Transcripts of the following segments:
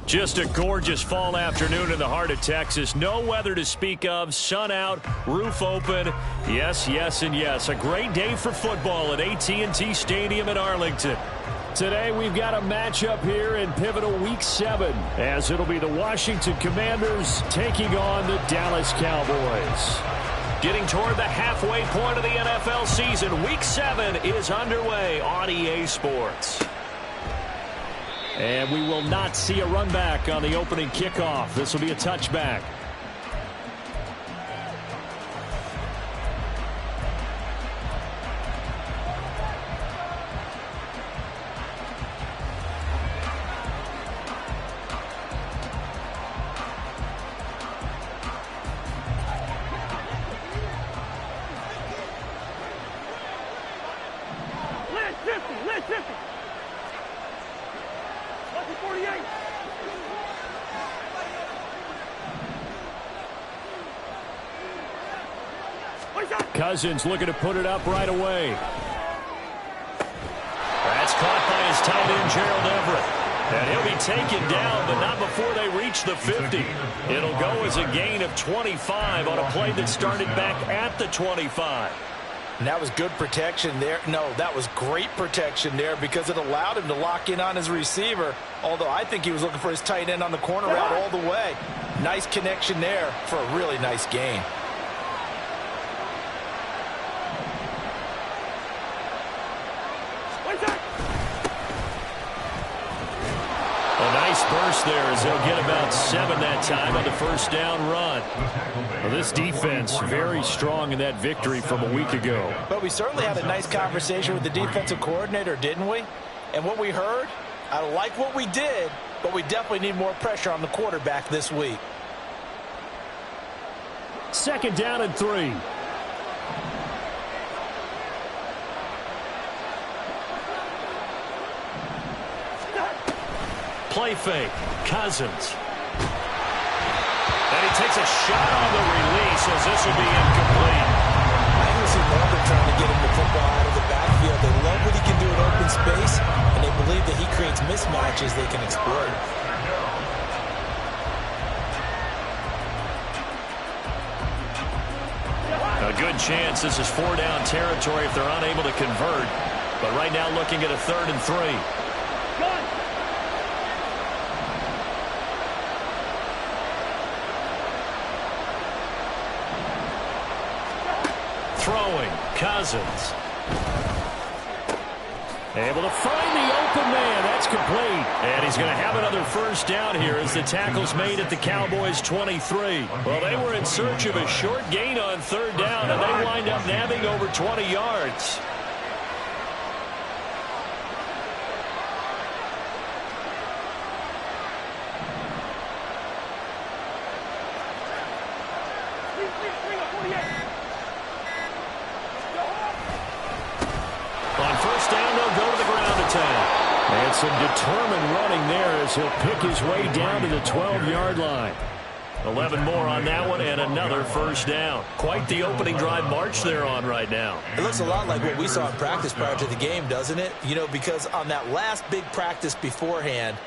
Just a gorgeous fall afternoon in the heart of Texas. No weather to speak of. Sun out, roof open. Yes, yes, and yes. A great day for football at AT&T Stadium in Arlington. Today we've got a matchup here in pivotal Week 7, as it'll be the Washington Commanders taking on the Dallas Cowboys. Getting toward the halfway point of the NFL season, Week 7 is underway on EA Sports. And we will not see a run back on the opening kickoff. This will be a touchback. Cousins looking to put it up right away. That's caught by his tight end, Gerald Everett. And he'll be taken down, but not before they reach the 50. It'll go as a gain of 25 on a play that started back at the 25. And that was good protection there. No, that was great protection there because it allowed him to lock in on his receiver, although I think he was looking for his tight end on the corner route all the way. Nice connection there for a really nice gain. Burst there as they'll get about 7 that time on the first down run. Well, this defense very strong in that victory from a week ago. But we certainly had a nice conversation with the defensive coordinator, didn't we? And what we heard, I like what we did, but we definitely need more pressure on the quarterback this week. 2nd down and 3. Play fake. Cousins. And he takes a shot on the release as this will be incomplete. I can see Marvin trying to get him the football out of the backfield. They love what he can do in open space, and they believe that he creates mismatches they can exploit. A good chance this is 4-down territory if they're unable to convert. But right now looking at a 3rd and 3. Throwing, Cousins. Able to find the open man. That's complete. And he's going to have another first down here as the tackle's made at the Cowboys' 23. Well, they were in search of a short gain on 3rd down, and they wind up nabbing over 20 yards. And some determined running there as he'll pick his way down to the 12-yard line. 11 more on that one and another first down. Quite the opening drive march they're on right now. It looks a lot like what we saw in practice prior to the game, doesn't it? You know, because on that last big practice beforehand,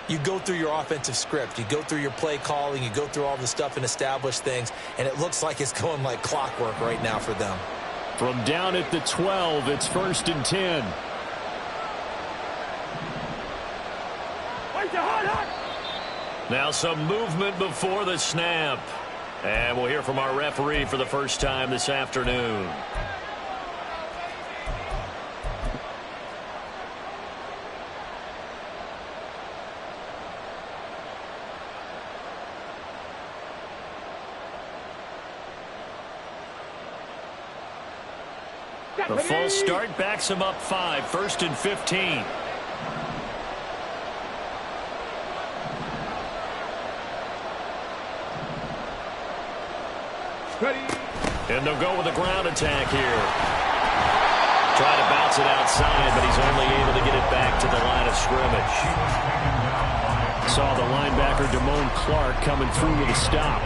you go through your offensive script. You go through your play calling. You go through all the stuff and establish things. And it looks like it's going like clockwork right now for them. From down at the 12, it's 1st and 10. Now some movement before the snap. And we'll hear from our referee for the first time this afternoon. The false start backs him up 5, 1st and 15. Ready. And they'll go with a ground attack here. Try to bounce it outside, but he's only able to get it back to the line of scrimmage. Saw the linebacker Damone Clark coming through with a stop.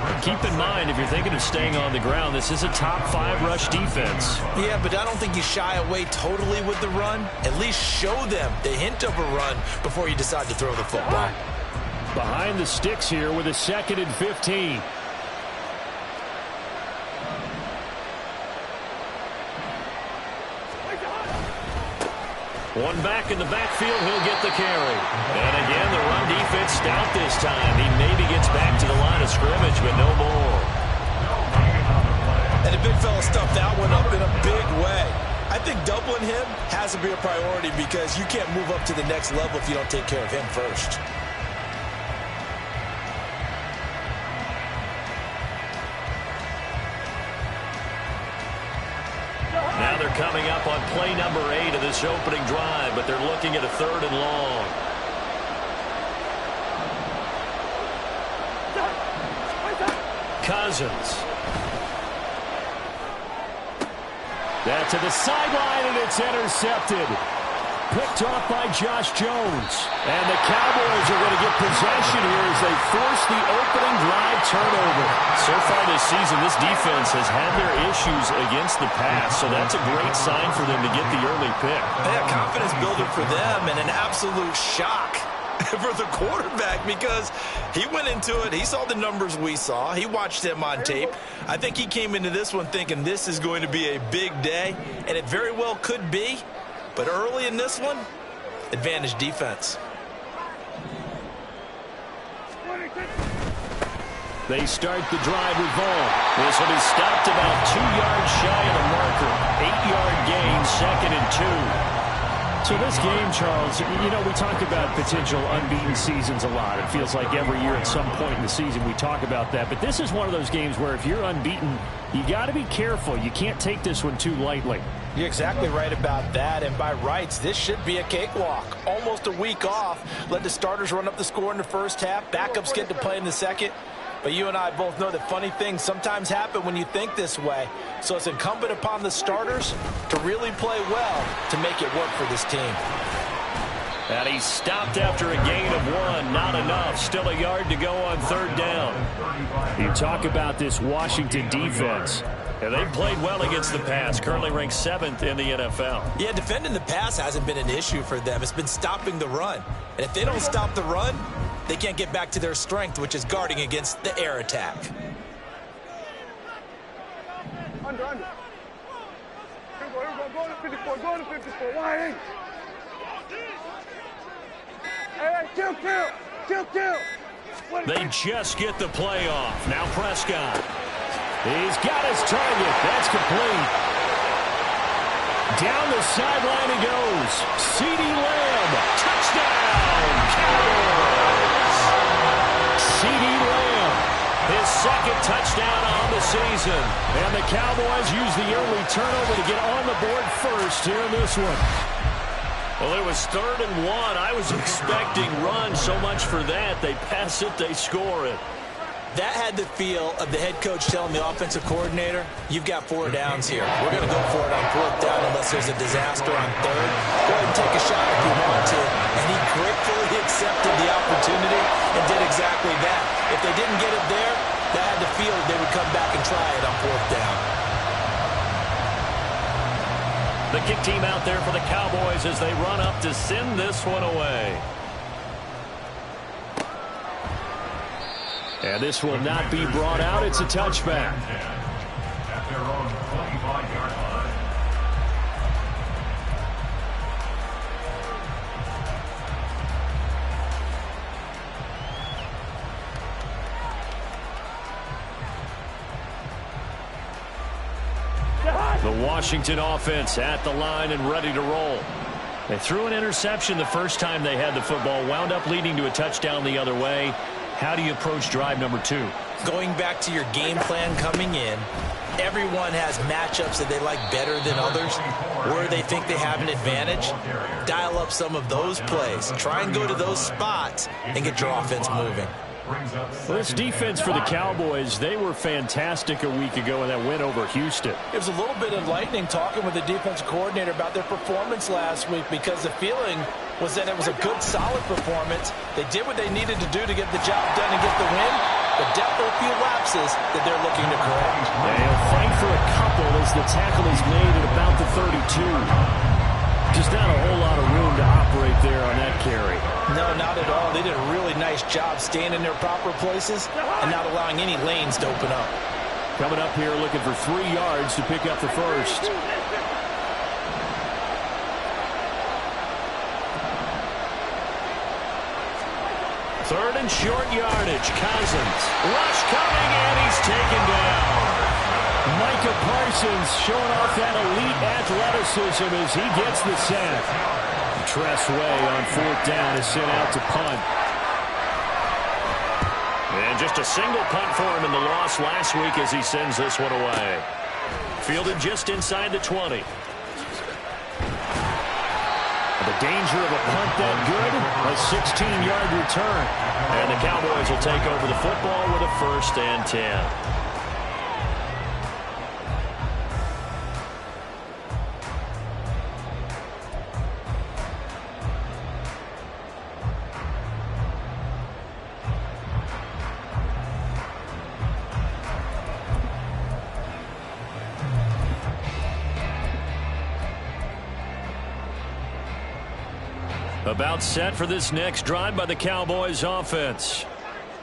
But keep in mind, if you're thinking of staying on the ground, this is a top 5 rush defense. Yeah, but I don't think you shy away totally with the run. At least show them the hint of a run before you decide to throw the football. Behind the sticks here with a 2nd and 15. One back in the backfield, he'll get the carry. And again, the run defense stout this time. He maybe gets back to the line of scrimmage, but no more. And the big fella stuffed that one up in a big way. I think doubling him has to be a priority because you can't move up to the next level if you don't take care of him first. Now they're coming up on play number 8 of this opening drive, but they're looking at a 3rd and long. Cousins. That to the sideline, and it's intercepted. Picked off by Josh Jones. And the Cowboys are going to get possession here as they force the opening drive turnover. So far this season, this defense has had their issues against the pass, so that's a great sign for them to get the early pick. Yeah, confidence builder for them and an absolute shock for the quarterback because he went into it. He saw the numbers we saw. He watched them on tape. I think he came into this one thinking this is going to be a big day, and it very well could be. But early in this one, advantage defense. They start the drive with Vaughn. This will be stopped about 2 yards shy of the marker. 8-yard gain, 2nd and 2. So this game, Charles, you know, we talk about potential unbeaten seasons a lot. It feels like every year at some point in the season we talk about that. But this is one of those games where if you're unbeaten, you got to be careful. You can't take this one too lightly. You're exactly right about that, and by rights, this should be a cakewalk. Almost a week off. Let the starters run up the score in the first half. Backups get to play in the second. But you and I both know that funny things sometimes happen when you think this way. So it's incumbent upon the starters to really play well to make it work for this team. And he stopped after a gain of 1. Not enough. Still a yard to go on 3rd down. You talk about this Washington defense. And they played well against the pass. Currently ranked 7th in the NFL. Yeah, defending the pass hasn't been an issue for them. It's been stopping the run. And if they don't stop the run, they can't get back to their strength, which is guarding against the air attack. Under. Here we go. Go to 54. Go to 54. Why? Hey, kill. They just get the play off. Now Prescott. He's got his target. That's complete. Down the sideline he goes. CeeDee Lamb. Touchdown, Cowboys. CeeDee Lamb. His 2nd touchdown on the season. And the Cowboys use the early turnover to get on the board first here in this one. Well, it was 3rd and 1. I was expecting run so much for that. They pass it, they score it. That had the feel of the head coach telling the offensive coordinator, you've got 4 downs here. We're going to go for it on 4th down unless there's a disaster on 3rd. Go ahead and take a shot if you want to. And he gratefully accepted the opportunity and did exactly that. If they didn't get it there, that had the feel they would come back and try it on 4th down. The kick team out there for the Cowboys as they run up to send this one away. And this will not be brought out. It's a touchback. At their own 25-yard line. The Washington offense at the line and ready to roll. They threw an interception the first time they had the football, wound up leading to a touchdown the other way. How do you approach drive number 2? Going back to your game plan coming in, everyone has matchups that they like better than others, where they think they have an advantage. Dial up some of those plays. Try and go to those spots and get your offense moving. Well, this defense for the Cowboys, they were fantastic a week ago in that win over Houston. It was a little bit enlightening talking with the defensive coordinator about their performance last week because the feeling was that it was a good, solid performance. They did what they needed to do to get the job done and get the win, but definitely a few lapses that they're looking to correct. Yeah, he'll fight for a couple as the tackle is made at about the 32. Just not a whole lot of room to operate there on that carry. No, not at all. They did a really nice job staying in their proper places and not allowing any lanes to open up. Coming up here looking for 3 yards to pick up the first. Third and short yardage. Cousins. Rush coming, and he's taken down. Micah Parsons showing off that elite athleticism as he gets the sack. Tress Way on 4th down is sent out to punt. And just a single punt for him in the loss last week as he sends this one away. Fielded just inside the 20. The danger of a punt that good, a 16-yard return. And the Cowboys will take over the football with a 1st and 10. About set for this next drive by the Cowboys offense.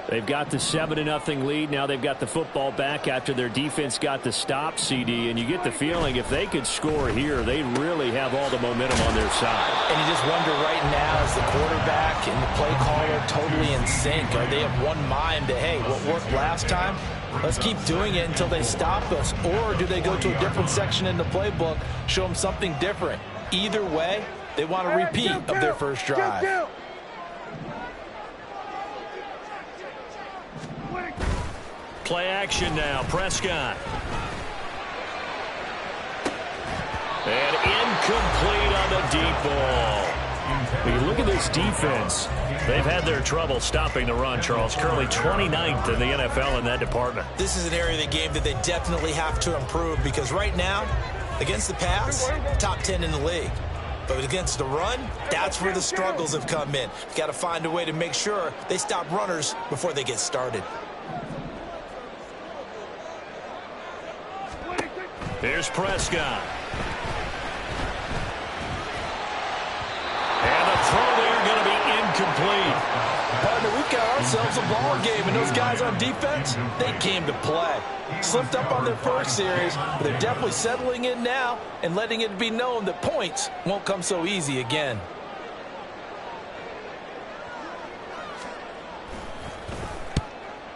They've got the 7-0 lead. Now they've got the football back after their defense got the stop, CD. And you get the feeling if they could score here, they really have all the momentum on their side. And you just wonder right now, is the quarterback and the play caller totally in sync? Are they of one mind that, hey, what worked last time, let's keep doing it until they stop us? Or do they go to a different section in the playbook, show them something different? Either way, they want a repeat of their first drive. Play action now. Prescott. And incomplete on the deep ball. When you look at this defense, they've had their trouble stopping the run, Charles. Currently 29th in the NFL in that department. This is an area of the game that they definitely have to improve because right now, against the pass, top 10 in the league. But against the run, that's where the struggles have come in. Got to find a way to make sure they stop runners before they get started. Here's Prescott. And the throw there going to be incomplete. Partner, we've got ourselves a ball game, and those guys on defense, they came to play. Slipped up on their first series, but they're definitely settling in now and letting it be known that points won't come so easy again.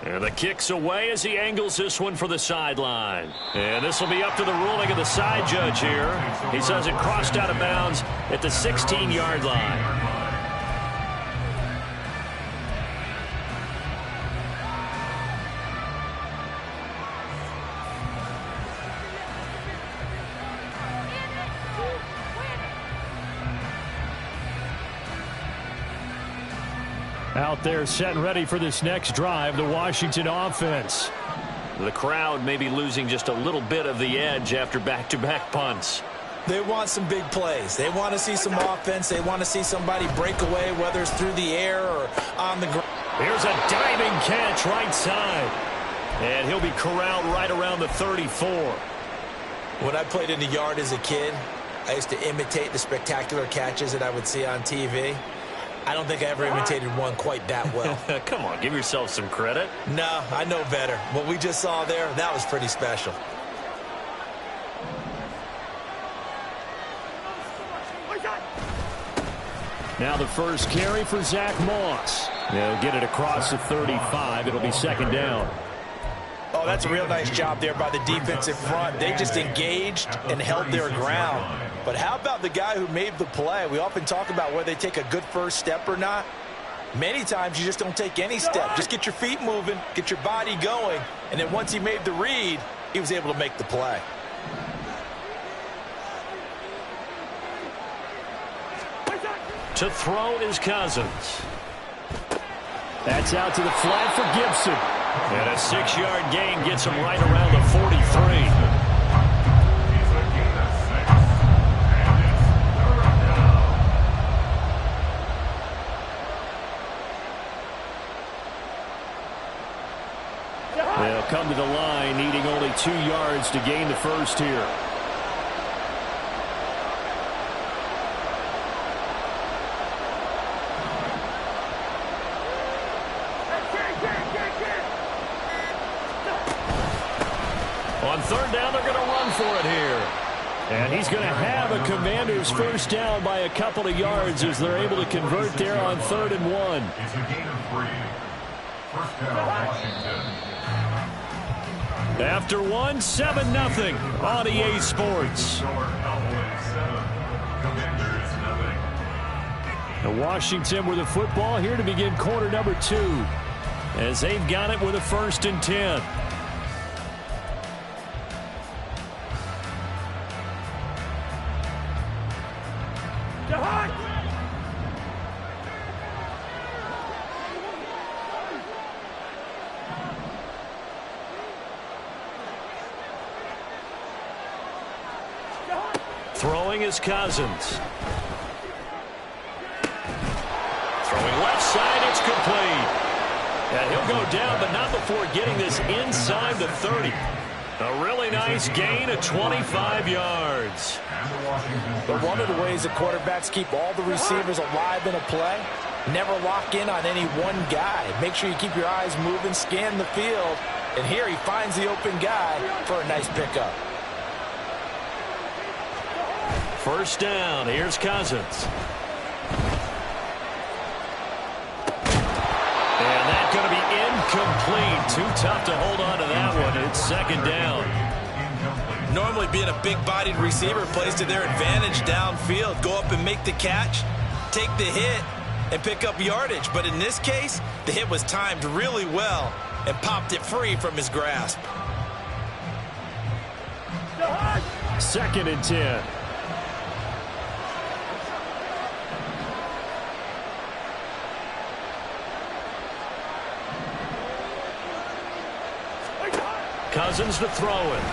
And the kick's away as he angles this one for the sideline. And this will be up to the ruling of the side judge here. He says it crossed out of bounds at the 16-yard line. Out there set and ready for this next drive, the Washington offense. The crowd may be losing just a little bit of the edge after back-to-back punts. They want some big plays. They want to see some offense. They want to see somebody break away, whether it's through the air or on the ground. Here's a diving catch right side. And he'll be corralled right around the 34. When I played in the yard as a kid, I used to imitate the spectacular catches that I would see on TV. I don't think I ever imitated one quite that well. Come on, give yourself some credit. No, I know better. What we just saw there, that was pretty special. Now the first carry for Zach Moss. They'll get it across the 35. It'll be 2nd down. Oh, that's a real nice job there by the defensive front. They just engaged and held their ground. But how about the guy who made the play? We often talk about whether they take a good first step or not. Many times you just don't take any step. Just get your feet moving, get your body going, and then once he made the read, he was able to make the play. To throw is Cousins. That's out to the flat for Gibson. And a 6-yard gain gets him right around the 43. They'll come to the line, needing only 2 yards to gain the first here. down. They're going to run for it here. And he's going to have a Commanders first down by a couple of yards as they're able to convert there on 3rd and 1. It's a gain of 3. First down, Washington. After 1, 7-0 on EA Sports. Now Washington with the football here to begin quarter number 2 as they've got it with a 1st and 10. Throwing is Cousins. Throwing left side, it's complete. And he'll go down, but not before getting this inside the 30. A really nice gain of 25 yards. But one of the ways that quarterbacks keep all the receivers alive in a play, never lock in on any one guy. Make sure you keep your eyes moving, scan the field. And here he finds the open guy for a nice pickup. First down, here's Cousins. And that's going to be incomplete. Too tough to hold on to that one. It's 2nd down. Normally being a big-bodied receiver plays to their advantage downfield. Go up and make the catch, take the hit, and pick up yardage. But in this case, the hit was timed really well and popped it free from his grasp. 2nd and 10. Cousins to throw it.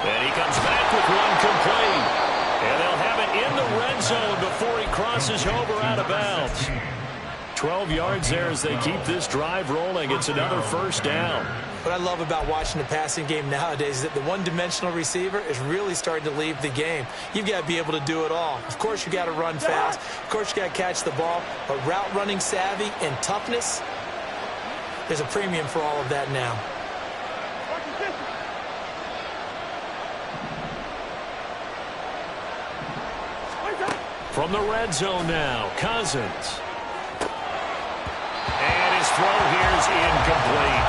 And he comes back with one complete. And they'll have it in the red zone before he crosses over out of bounds. 12 yards there as they keep this drive rolling. It's another first down. What I love about watching the passing game nowadays is that the one-dimensional receiver is really starting to leave the game. You've got to be able to do it all. Of course, you got to run fast. Of course, you got to catch the ball. But route running savvy and toughness, there's a premium for all of that now. From the red zone now, Cousins. And his throw here is incomplete.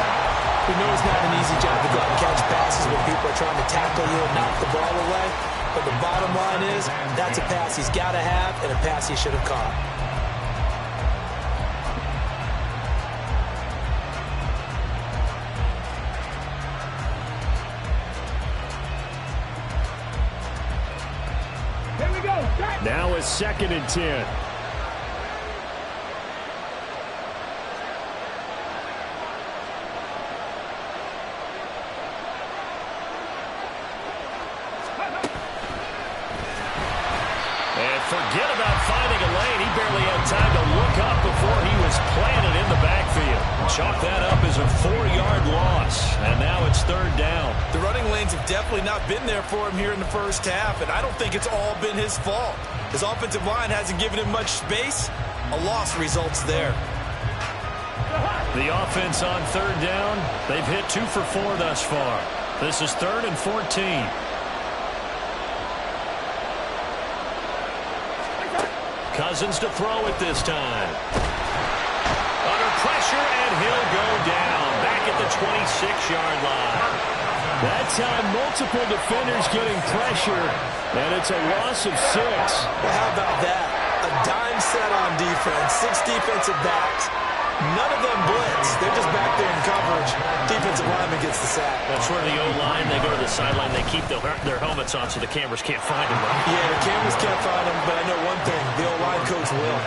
We know it's not an easy job to go out and catch passes when people are trying to tackle you and knock the ball away. But the bottom line is, that's a pass he's got to have and a pass he should have caught. Now it's 2nd and 10. And forget about finding a lane. He barely had time to look up before he was planted in the backfield. Chalk that up as a 4-yard loss. And now it's 3rd down. The running lanes have definitely not been there for him here in the first half, and I don't think it's all been his fault. His offensive line hasn't given him much space. A loss results there. The offense on 3rd down, they've hit 2 for 4 thus far. This is 3rd and 14. Cousins to throw it this time. Under pressure, and he'll go down back at the 26-yard line. That time, multiple defenders getting pressure, and it's a loss of 6. Well, how about that? A dime set on defense, 6 defensive backs. None of them blitz. They're just back there in coverage. Defensive lineman gets the sack. That's where the O-line, they go to the sideline, they keep their helmets on so the cameras can't find them. Right? Yeah, the cameras can't find them, but I know one thing. The O-line coach will.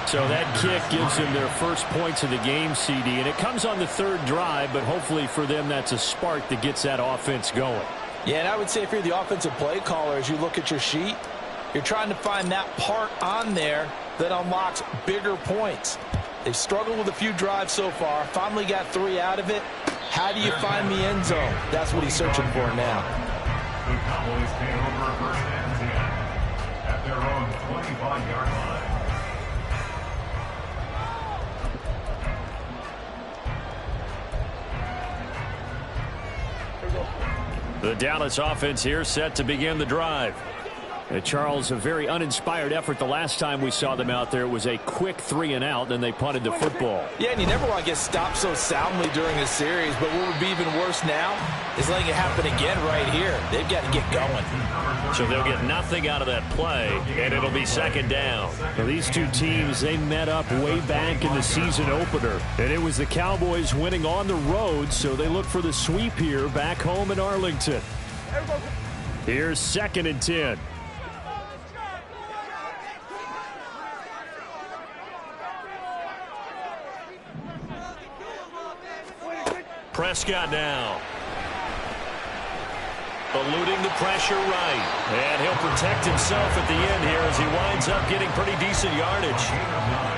So that kick gives them their first points of the game, CD, and it comes on the 3rd drive, but hopefully for them that's a spark that gets that offense going. Yeah, and I would say if you're the offensive play caller, as you look at your sheet, you're trying to find that part on there that unlocks bigger points. They've struggled with a few drives so far, finally got 3 out of it. How do you find the end zone? That's what he's searching for now. The Cowboys take over 1st and 10 at their own 25-yard line. The Dallas offense here set to begin the drive. Charles, a very uninspired effort the last time we saw them out there. It was a quick 3-and-out, then they punted the football. Yeah, and you never want to get stopped so soundly during a series, but what would be even worse now is letting it happen again right here. They've got to get going. So they'll get nothing out of that play, and it'll be second down. Well, these two teams, they met up way back in the season opener, and it was the Cowboys winning on the road, so they look for the sweep here back home in Arlington. Here's 2nd and 10. Prescott now. Eluding the pressure right. And he'll protect himself at the end here as he winds up getting pretty decent yardage.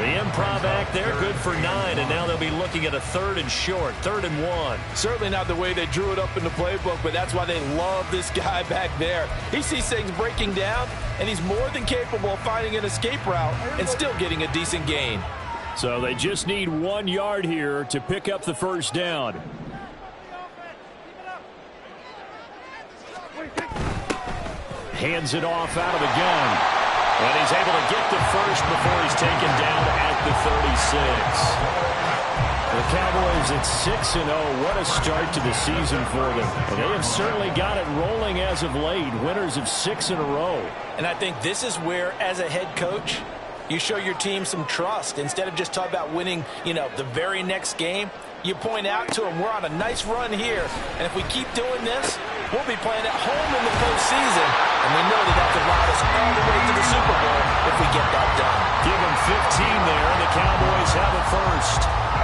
The improv act there, good for 9, and now they'll be looking at a 3rd and short, 3rd and 1. Certainly not the way they drew it up in the playbook, but that's why they love this guy back there. He sees things breaking down, and he's more than capable of finding an escape route and still getting a decent gain. So they just need 1 yard here to pick up the first down. Hands it off out of the gun. And he's able to get the first before he's taken down at the 36. The Cowboys at 6-0. What a start to the season for them. And they have certainly got it rolling as of late. Winners of 6 in a row. And I think this is where, as a head coach, you show your team some trust. Instead of just talking about winning, the very next game, you point out to them, we're on a nice run here, and if we keep doing this, we'll be playing at home in the postseason, and we know that that's allowed us all the way to the Super Bowl if we get that done. Give them 15 there, and the Cowboys have it first.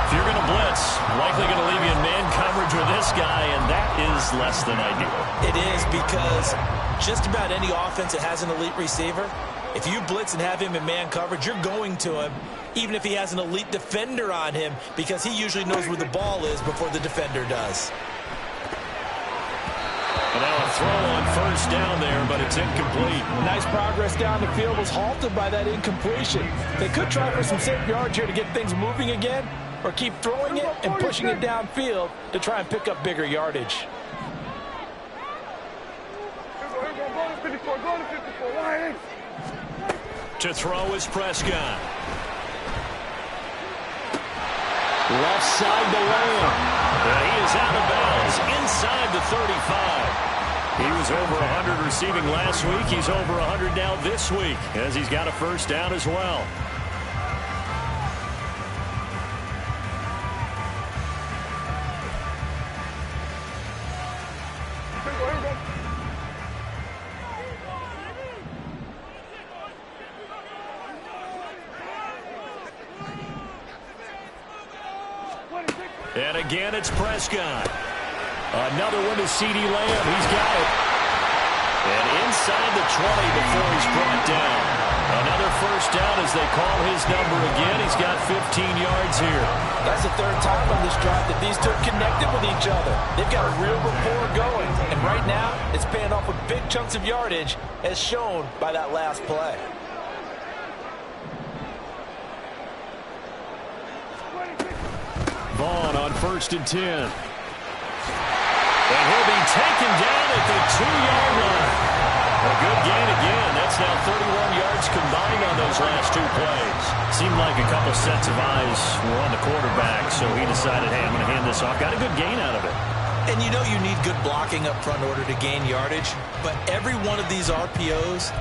If you're going to blitz, likely going to leave you in man coverage with this guy, and that is less than ideal. It is, because just about any offense that has an elite receiver, if you blitz and have him in man coverage, you're going to him, even if he has an elite defender on him, because he usually knows where the ball is before the defender does. And now a throw on first down there, but it's incomplete. Nice progress down the field was halted by that incompletion. They could try for some safe yards here to get things moving again, or keep throwing it and pushing it downfield to try and pick up bigger yardage. To throw is Prescott. Left side to Lamb. He is out of bounds inside the 35. He was over 100 receiving last week. He's over 100 now this week as he's got a first down as well. And again, it's Prescott. Another one to CeeDee Lamb. He's got it. And inside the 20 before he's brought down. Another first down as they call his number again. He's got 15 yards here. That's the 3rd time on this drive that these two have connected with each other. They've got a real rapport going. And right now, it's paying off with big chunks of yardage, as shown by that last play. Vaughn on 1st and 10. And he'll be taken down at the 2-yard line. A good gain again. That's now 31 yards combined on those last 2 plays. Seemed like a couple sets of eyes were on the quarterback, so he decided, hey, I'm going to hand this off. Got a good gain out of it. And you know you need good blocking up front in order to gain yardage, but every one of these RPOs,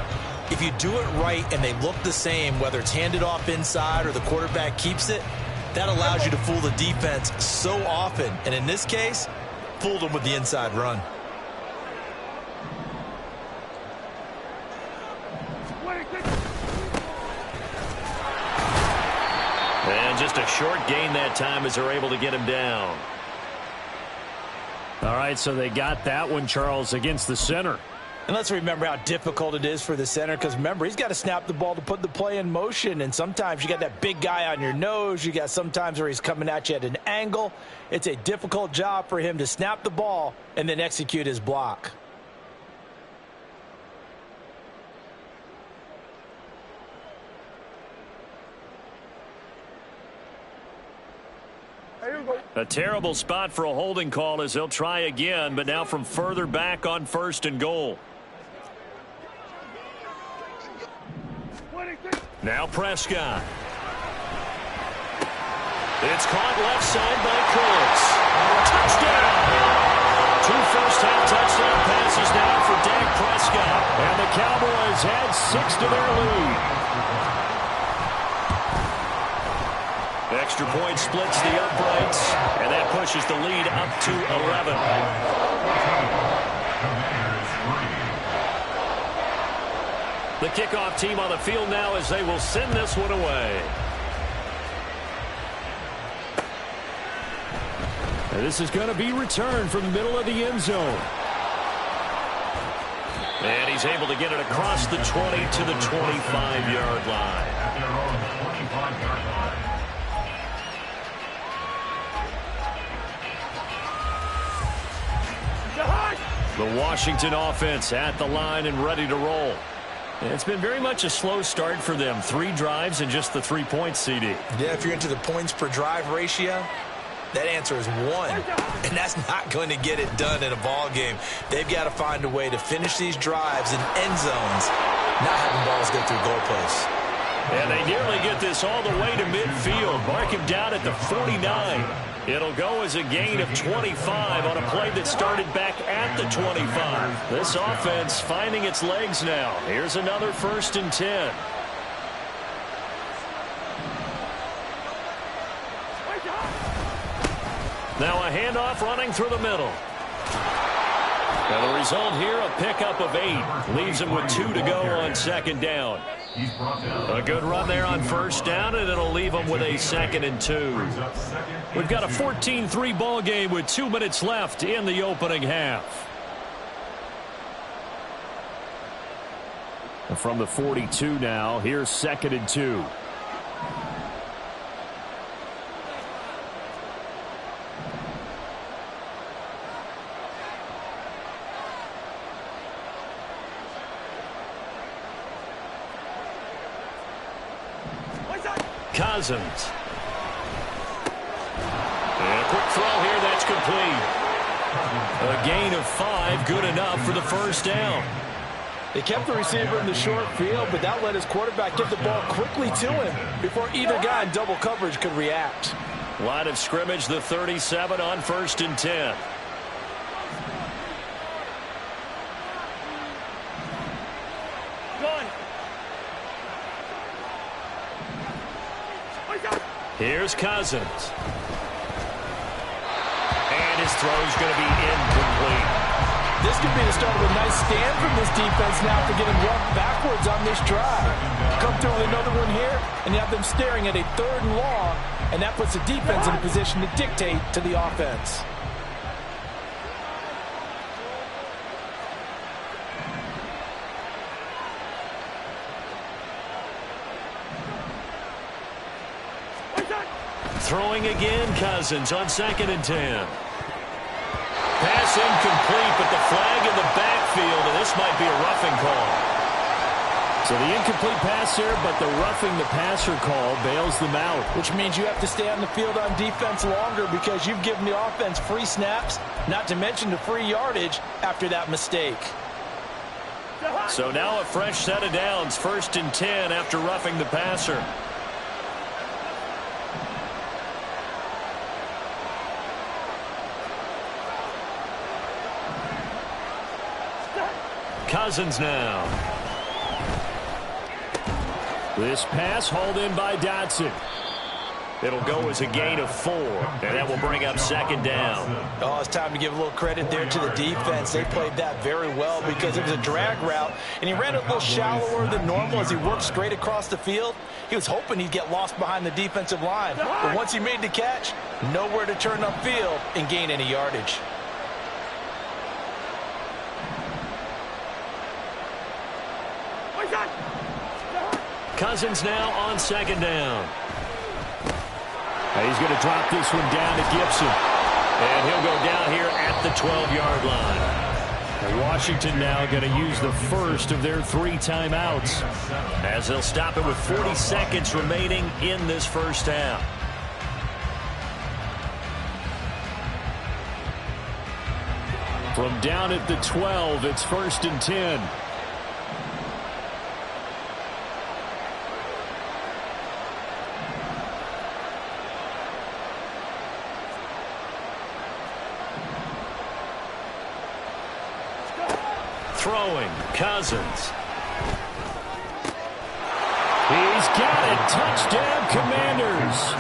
if you do it right and they look the same, whether it's handed off inside or the quarterback keeps it, that allows you to fool the defense so often. And in this case, fooled them with the inside run. And just a short gain that time as they're able to get him down. All right, so they got that one, Charles, against the center. And let's remember how difficult it is for the center, because remember, he's got to snap the ball to put the play in motion, and sometimes you got that big guy on your nose. You got sometimes where he's coming at you at an angle. It's a difficult job for him to snap the ball and then execute his block. Here we go. A terrible spot for a holding call as they'll try again, but now from further back on 1st and goal. Now Prescott. It's caught left side by Cooks. Touchdown! 2 first-half touchdown passes now for Dak Prescott. And the Cowboys add 6 to their lead. Extra point splits the uprights, and that pushes the lead up to 11. The kickoff team on the field now as they will send this one away. And this is going to be returned from the middle of the end zone. And he's able to get it across the 20 to the 25-yard line. At their own 25-yard line. The Washington offense at the line and ready to roll. And it's been very much a slow start for them. 3 drives and just the 3 points, CD. Yeah, if you're into the points per drive ratio, that answer is 1. And that's not going to get it done in a ball game. They've got to find a way to finish these drives in end zones, not having balls go through goalposts. And they nearly get this all the way to midfield. Mark him down at the 49. It'll go as a gain of 25 on a play that started back at the 25. This offense finding its legs now. Here's another 1st and 10. Now a handoff running through the middle. And the result here, a pickup of 8. Leaves him with 2 to go on 2nd down. A good run there on 1st down, and it'll leave him with a 2nd and 2. We've got a 14-3 ball game with 2 minutes left in the opening half. And from the 42 now, here's 2nd and 2. Cousins. And a quick throw here, that's complete. A gain of 5, good enough for the 1st down. They kept the receiver in the short field, but that let his quarterback get the ball quickly to him before either guy in double coverage could react. Line of scrimmage, the 37 on 1st and 10. Here's Cousins. And his throw's going to be incomplete. This could be the start of a nice stand from this defense now for getting roughed backwards on this drive. Come through with another one here, and you have them staring at a 3rd and long, and that puts the defense in a position to dictate to the offense. Throwing again, Cousins on 2nd and 10. Pass incomplete, but the flag in the backfield, and this might be a roughing call. So the incomplete pass here, but the roughing the passer call bails them out. Which means you have to stay on the field on defense longer because you've given the offense free snaps, not to mention the free yardage after that mistake. So now a fresh set of downs, 1st and 10 after roughing the passer. Cousins now. This pass hauled in by Dotson. It'll go as a gain of 4, and that will bring up 2nd down. Oh, it's time to give a little credit there to the defense. They played that very well because it was a drag route, and he ran it a little shallower than normal as he worked straight across the field. He was hoping he'd get lost behind the defensive line, but once he made the catch, nowhere to turn upfield and gain any yardage. Cousins now on 2nd down. He's going to drop this one down to Gibson. And he'll go down here at the 12-yard line. And Washington now going to use the first of their 3 timeouts as they'll stop it with 40 seconds remaining in this 1st half. From down at the 12, it's 1st and 10. Throwing, Cousins. He's got it. Touchdown, Commanders.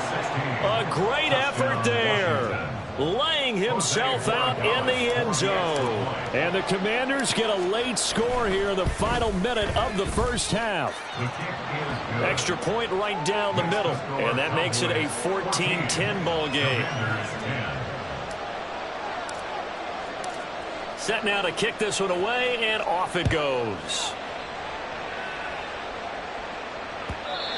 A great effort there. Laying himself out in the end zone. And the Commanders get a late score here in the final minute of the first half. Extra point right down the middle. And that makes it a 14-10 ball game. Set now to kick this one away, and off it goes.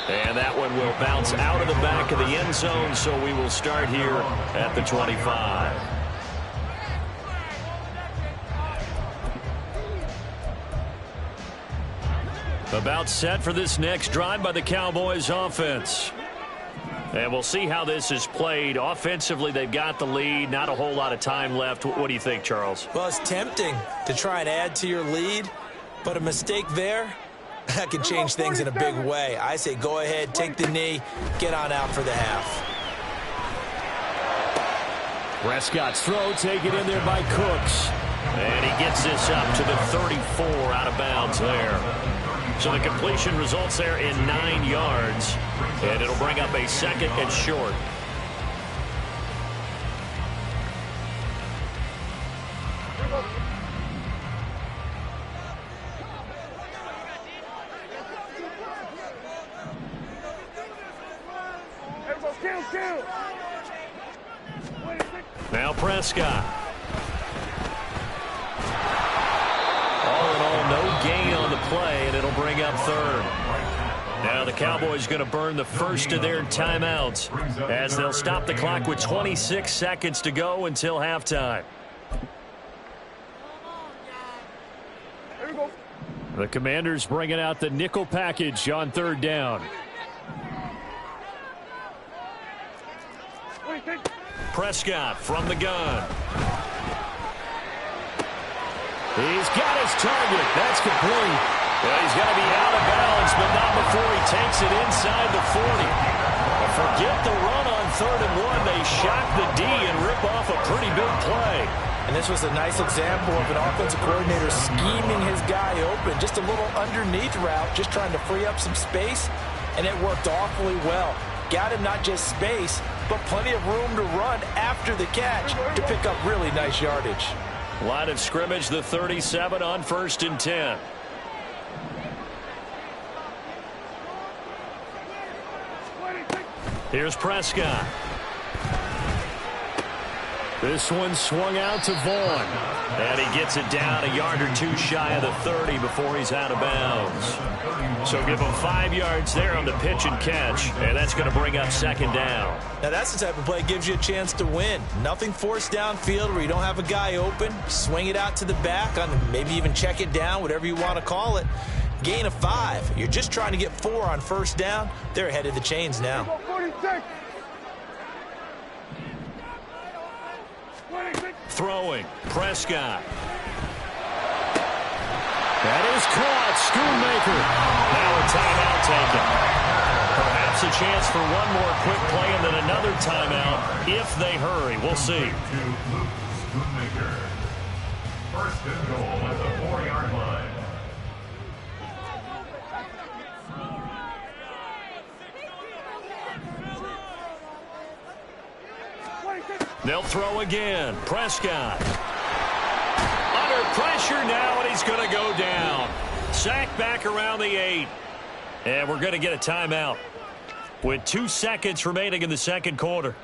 And that one will bounce out of the back of the end zone, so we will start here at the 25. About set for this next drive by the Cowboys offense. And we'll see how this is played. Offensively, they've got the lead. Not a whole lot of time left. What do you think, Charles? Well, it's tempting to try and add to your lead, but a mistake there, that can change things in a big way. I say go ahead, take the knee, get on out for the half. Prescott's throw taken in there by Cooks. And he gets this up to the 34 out of bounds there. So the completion results there in 9 yards. And it'll bring up a 2nd and short. Now Prescott. All in all, no gain on the play, and it'll bring up 3rd. Now the Cowboys going to burn the first of their timeouts as they'll stop the clock with 26 seconds to go until halftime. The Commanders bringing out the nickel package on 3rd down. Prescott from the gun. He's got his target. That's complete. Well, he's going to be out of bounds, but not before he takes it inside the 40. Forget the run on 3rd and 1. They shock the D and rip off a pretty big play. And this was a nice example of an offensive coordinator scheming his guy open. Just a little underneath route, just trying to free up some space, and it worked awfully well. Got him not just space, but plenty of room to run after the catch to pick up really nice yardage. Line of scrimmage, the 37 on 1st and 10. Here's Prescott. This one swung out to Vaughn. And he gets it down a yard or two shy of the 30 before he's out of bounds. So give him 5 yards there on the pitch and catch. And that's going to bring up 2nd down. Now that's the type of play that gives you a chance to win. Nothing forced downfield where you don't have a guy open. Swing it out to the back, on maybe even check it down, whatever you want to call it. Gain of 5. You're just trying to get 4 on 1st down. They're ahead of the chains now. Throwing, Prescott. That is caught, Schoonmaker. Now a timeout taken. Perhaps a chance for one more quick play and then another timeout if they hurry. We'll see. Schoonmaker. 1st and goal at the 4-yard line. They'll throw again. Prescott. Under pressure now, and he's going to go down. Sacked back around the 8. And we're going to get a timeout with 2 seconds remaining in the 2nd quarter.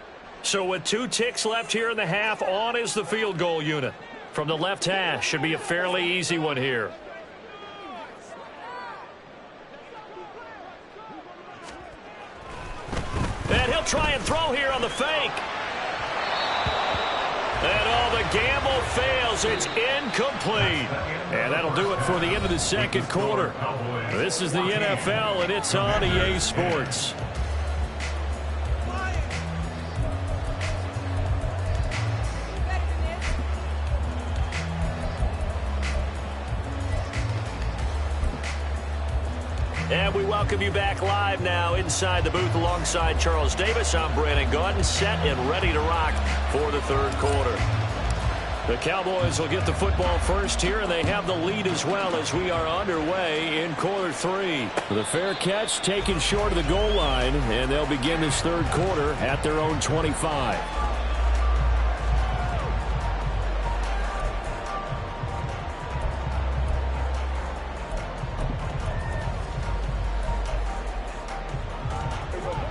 So with 2 ticks left here in the half, on is the field goal unit. From the left hash, should be a fairly easy one here. And he'll try and throw here on the fake. And all the gamble fails. It's incomplete. And that'll do it for the end of the 2nd quarter. This is the NFL, and it's on EA Sports. And we welcome you back live now inside the booth alongside Charles Davis. I'm Brandon Gaudin, set and ready to rock for the third quarter. The Cowboys will get the football first here, and they have the lead as well as we are underway in quarter three. The fair catch taken short of the goal line, and they'll begin this third quarter at their own 25.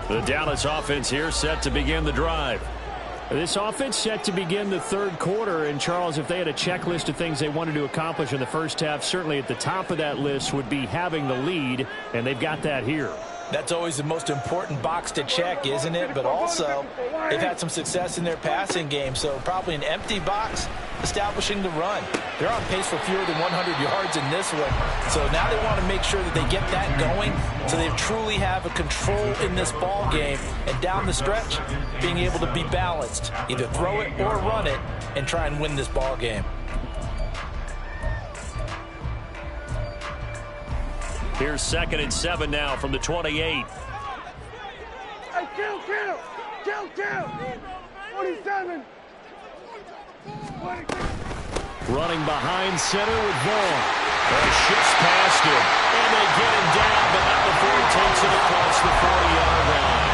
The Dallas offense here set to begin the drive. This offense set to begin the third quarter. And, Charles, if they had a checklist of things they wanted to accomplish in the first half, certainly at the top of that list would be having the lead, and they've got that here. That's always the most important box to check, isn't it? But also, they've had some success in their passing game, so probably an empty box establishing the run. They're on pace for fewer than 100 yards in this one, so now they want to make sure that they get that going so they truly have a control in this ball game, and down the stretch, being able to be balanced, either throw it or run it, and try and win this ball game. Here's 2nd and 7 now from the 28. Hey, kill! 47. Running behind center with Vaughn. Shifts past him, and they get him down, but not before he takes it across the 40-yard line.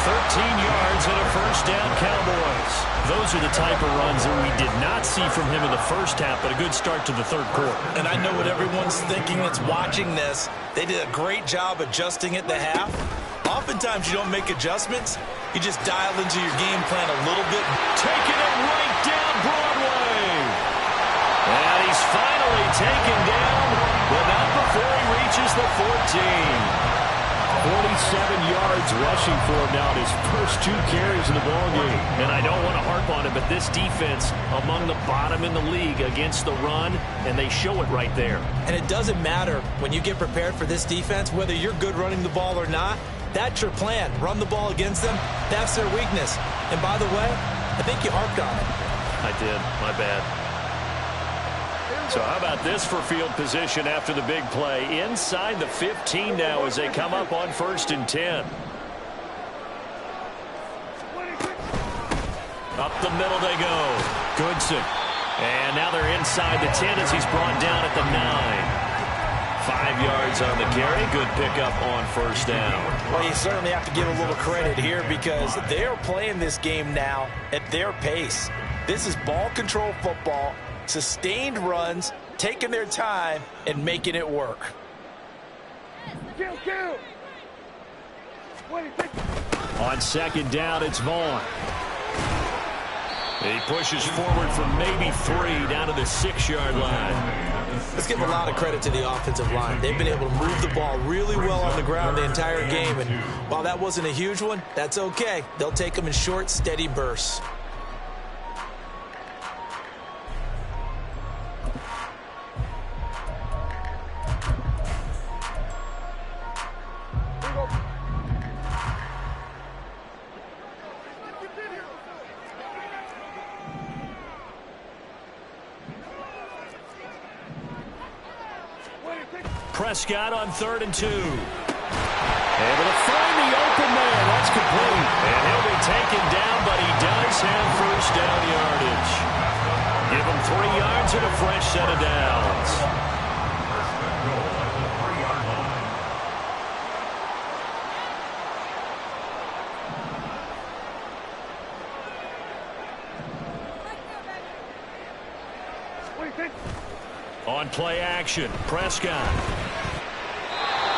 13 yards and a first down, Cowboys. Those are the type of runs that we did not see from him in the first half, but a good start to the third quarter. And I know what everyone's thinking that's watching this. They did a great job adjusting at the half. Oftentimes you don't make adjustments. You just dial into your game plan a little bit. Taking it right down Broadway. And he's finally taken down, but not before he reaches the 14. 47 yards rushing for him now in his first 2 carries in the ballgame. And I don't want to harp on it, but this defense among the bottom in the league against the run, and they show it right there. And it doesn't matter when you get prepared for this defense, whether you're good running the ball or not, that's your plan. Run the ball against them. That's their weakness. And by the way, I think you harped on it. I did. My bad. So how about this for field position after the big play? Inside the 15 now as they come up on 1st and 10. Up the middle they go. Goodson. And now they're inside the 10 as he's brought down at the 9. 5 yards on the carry. Good pickup on 1st down. Well, you certainly have to give a little credit here because they're playing this game now at their pace. This is ball control football. Sustained runs, taking their time, and making it work. Kill! On 2nd down, it's Vaughn. He pushes forward for maybe 3 down to the 6-yard line. Let's give a lot of credit to the offensive line. They've been able to move the ball really well on the ground the entire game, and while that wasn't a huge one, that's okay. They'll take them in short, steady bursts. Prescott on 3rd and 2. Able to find the open man. That's complete. And he'll be taken down, but he does have first down yardage. Give him 3 yards and a fresh set of downs. On play action, Prescott.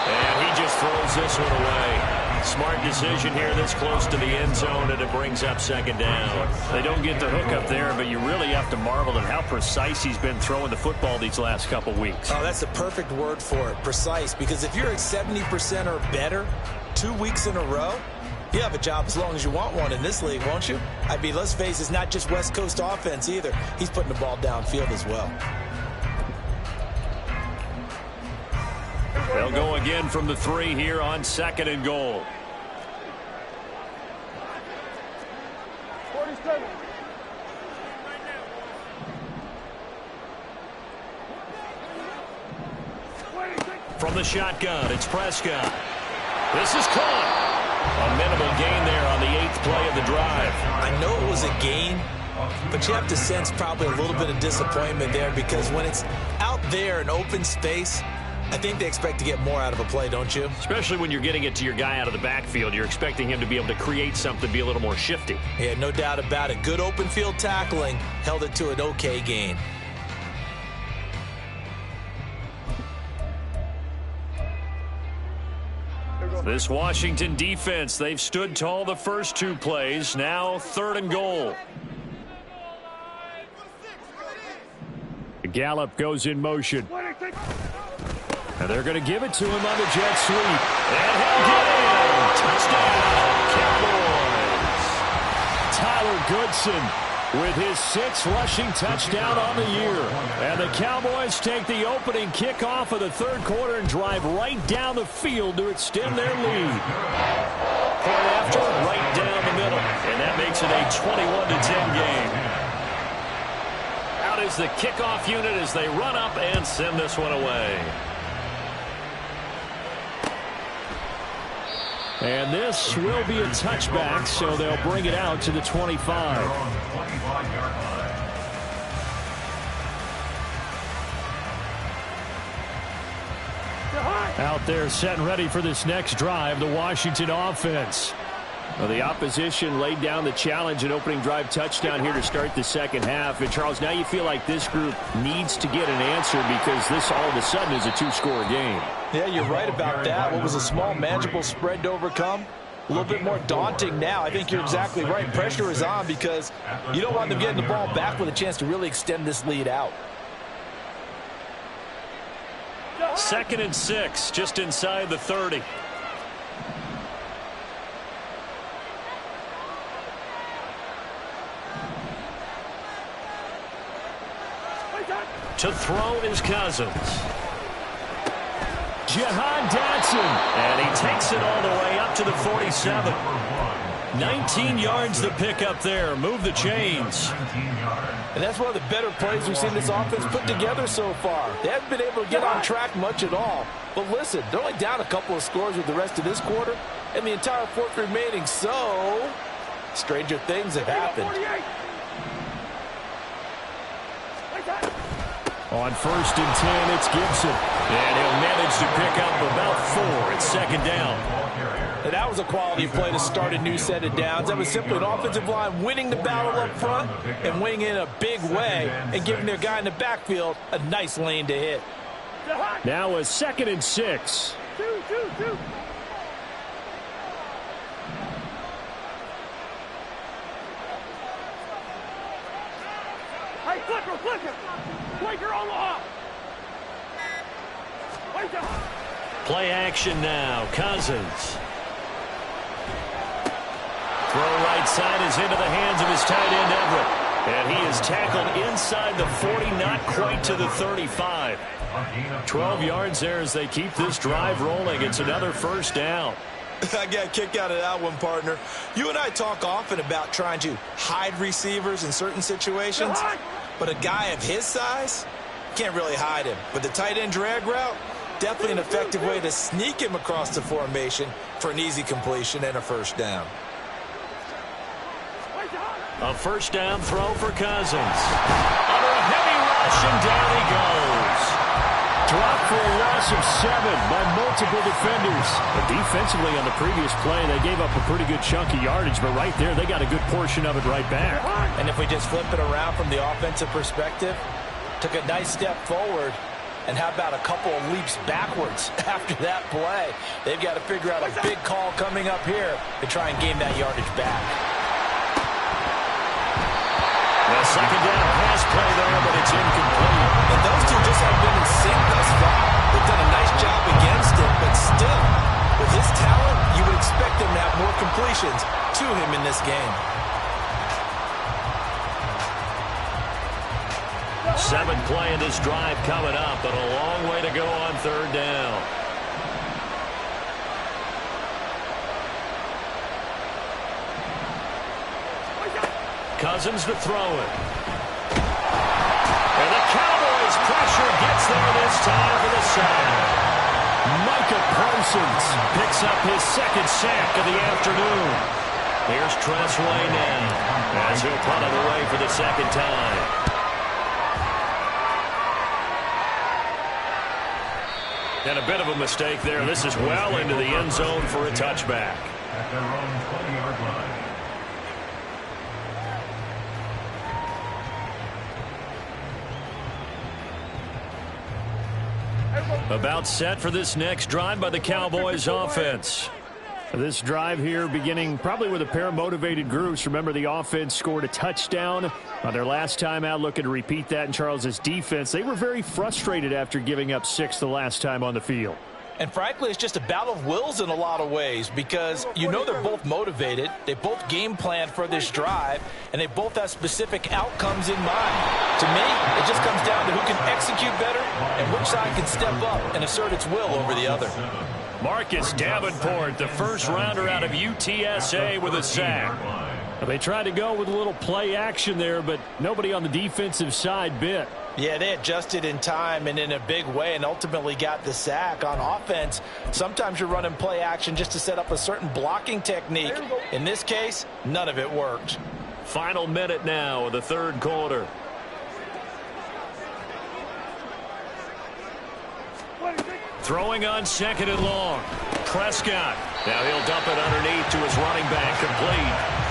And he just throws this one away. Smart decision here this close to the end zone, and it brings up 2nd down. They don't get the hook up there, but you really have to marvel at how precise he's been throwing the football these last couple weeks. Oh, that's the perfect word for it, precise, because if you're at 70% or better 2 weeks in a row, you have a job as long as you want one in this league, won't you? I mean, let's face it, it's not just West Coast offense either. He's putting the ball downfield as well. They'll go again from the 3 here on 2nd and goal. 47. From the shotgun, it's Prescott. This is caught. A minimal gain there on the 8th play of the drive. I know it was a gain, but you have to sense probably a little bit of disappointment there because when it's out there in open space, I think they expect to get more out of a play, don't you? Especially when you're getting it to your guy out of the backfield. You're expecting him to be able to create something, be a little more shifty. Yeah, no doubt about it. Good open field tackling held it to an okay gain. This Washington defense, they've stood tall the first 2 plays. Now 3rd and goal. Gallup goes in motion. And they're going to give it to him on the jet sweep. And he'll get in. Touchdown, Cowboys. Tyler Goodson with his 6th rushing touchdown on the year. And the Cowboys take the opening kickoff of the 3rd quarter and drive right down the field to extend their lead. Point after, right down the middle. And that makes it a 21-10 game. Out is the kickoff unit as they run up and send this one away. And this will be a touchback, so they'll bring it out to the 25. Out there set and ready for this next drive, the Washington offense. Well, the opposition laid down the challenge and opening drive touchdown here to start the second half. And, Charles, now you feel like this group needs to get an answer because this all of a sudden is a 2-score game. Yeah, you're right about that. What was a small, manageable spread to overcome? A little bit more daunting now. I think you're exactly right. Pressure is on because you don't want them getting the ball back with a chance to really extend this lead out. 2nd and 6, just inside the 30. To throw is Cousins. Jahan Dotson. And he takes it all the way up to the 47. 19 yards to pick up there. Move the chains. And that's one of the better plays we've seen this offense put together so far. They haven't been able to get on track much at all. But listen, they're only down a couple of scores with the rest of this quarter and the entire 4th remaining. So, stranger things have happened. On 1st and 10, it's Gibson. And he'll manage to pick up about 4. It's 2nd down. And that was a quality play to start a new set of downs. That was simply an offensive line winning the battle up front and winning in a big way and giving their guy in the backfield a nice lane to hit. Now a 2nd and 6. Two. Hey, flicker. Flicker Omaha. Play action now. Cousins. Throw right side is into the hands of his tight end, Everett. And he is tackled inside the 40, not quite to the 35. 12 yards there as they keep this drive rolling. It's another 1st down. I got a kick out of that one, partner. You and I talk often about trying to hide receivers in certain situations, but a guy of his size can't really hide him. But the tight end drag route, definitely an effective way to sneak him across the formation for an easy completion and a 1st down. A 1st down throw for Cousins. Under a heavy rush, and down he goes. Dropped for a loss of 7 by multiple defenders. But defensively on the previous play, they gave up a pretty good chunk of yardage, but right there, they got a good portion of it right back. And if we just flip it around from the offensive perspective, took a nice step forward, and how about a couple of leaps backwards after that play? They've got to figure out a big call coming up here to try and gain that yardage back. The 2nd down pass play there, but it's incomplete. And those two just haven't been in sync thus far. They've done a nice job against it, but still, with his talent, you would expect him to have more completions to him in this game. 7 play in this drive coming up, but a long way to go on 3rd down. Cousins to throw it. And the Cowboys pressure gets there this time for the sack. Micah Parsons picks up his second sack of the afternoon. Here's Tress Way now as he'll punt it away for the second time. And a bit of a mistake there. This is well into the end zone for a touchback. At their own 20-yard line. About set for this next drive by the Cowboys offense. This drive here beginning probably with a pair of motivated groups. Remember, the offense scored a touchdown on their last time out, looking to repeat that in Charles's defense. They were very frustrated after giving up 6 the last time on the field. And frankly, it's just a battle of wills in a lot of ways because you know they're both motivated. They both game plan for this drive, and they both have specific outcomes in mind. To me, it just comes down to who can execute better and which side can step up and assert its will over the other. Marcus Davenport, the first rounder out of UTSA, with a sack. They tried to go with a little play action there, but nobody on the defensive side bit. Yeah, they adjusted in time and in a big way and ultimately got the sack. On offense, sometimes you're running play action just to set up a certain blocking technique. In this case, none of it worked. Final minute now of the third quarter. Throwing on second and long. Prescott. Now he'll dump it underneath to his running back, complete.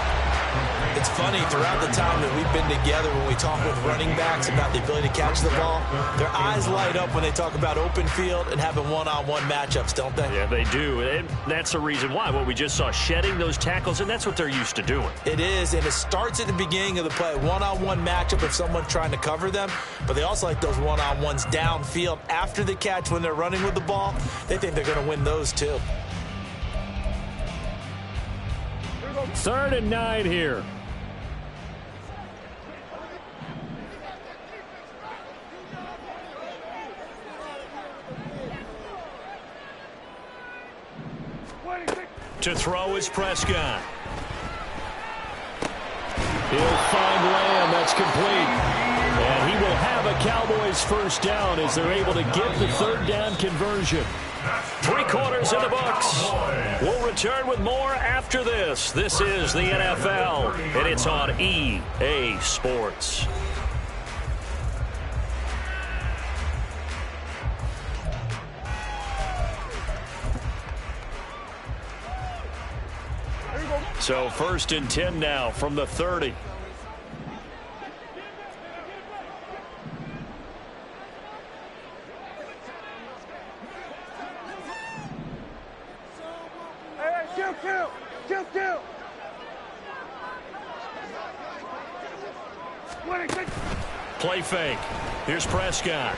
It's funny, throughout the time that we've been together, when we talk with running backs about the ability to catch the ball, their eyes light up when they talk about open field and having one-on-one matchups, don't they? Yeah, they do. And that's the reason why. What we just saw, shedding those tackles, and that's what they're used to doing. It is, and it starts at the beginning of the play. One-on-one matchup if someone's trying to cover them, but they also like those one-on-ones downfield after the catch when they're running with the ball. They think they're going to win those too. 3rd and 9 here. To throw is Prescott. He'll find Lamb. That's complete. And he will have a Cowboys first down as they're able to get the third down conversion. 3 quarters in the books. We'll return with more after this. This is the NFL, and it's on EA Sports. So 1st and 10 now from the 30. Kill. Play fake. Here's Prescott.